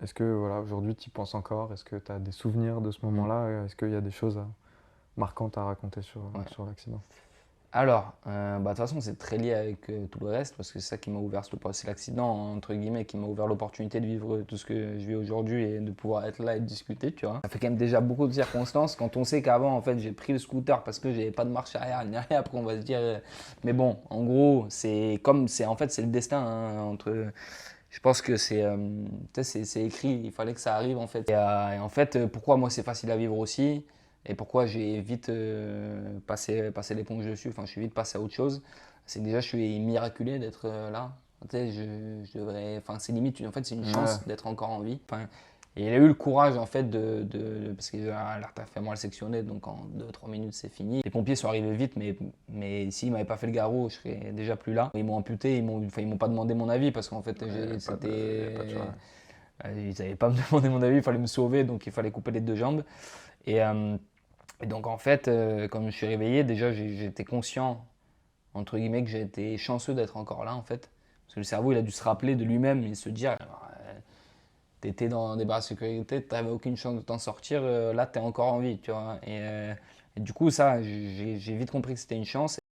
Est-ce que voilà, aujourd'hui tu y penses encore? Est-ce que tu as des souvenirs de ce Mm. moment-là? Est-ce qu'il y a des choses marquantes à raconter Ouais. sur l'accident? Alors, de toute façon, c'est très lié avec tout le reste parce que c'est ça qui m'a ouvert, c'est l'accident, entre guillemets, qui m'a ouvert l'opportunité de vivre tout ce que je vis aujourd'hui et de pouvoir être là et discuter, tu vois. Ça fait quand même déjà beaucoup de circonstances quand on sait qu'avant, en fait, j'ai pris le scooter parce que j'avais pas de marche arrière ni rien. Après, on va se dire, mais bon, en gros, en fait, c'est le destin, hein, je pense que c'est écrit, il fallait que ça arrive en fait. Et en fait, pourquoi moi c'est facile à vivre aussi et pourquoi j'ai vite passé l'éponge dessus, enfin je suis vite passé à autre chose, c'est que déjà je suis miraculé d'être là. Tu sais, je devrais, enfin c'est limite, en fait c'est une Ouais, chance d'être encore en vie. Enfin, et il a eu le courage en fait parce que l'artère fémorale sectionnée, donc en 2-3 minutes c'est fini. Les pompiers sont arrivés vite, mais s'ils m'avaient pas fait le garrot, je serais déjà plus là. Ils m'ont amputé, enfin, ils m'ont pas demandé mon avis parce qu'en fait y a pas de choix. Ouais. ils n'avaient pas me demandé mon avis, il fallait me sauver, donc il fallait couper les deux jambes. Et, euh, et donc en fait, quand je me suis réveillé, déjà j'étais conscient, entre guillemets, que j'ai été chanceux d'être encore là en fait. Parce que le cerveau, il a dû se rappeler de lui-même et se dire, t'étais dans des barres de sécurité, t'avais aucune chance de t'en sortir, là t'es encore en vie, tu vois. Et du coup, ça, j'ai vite compris que c'était une chance.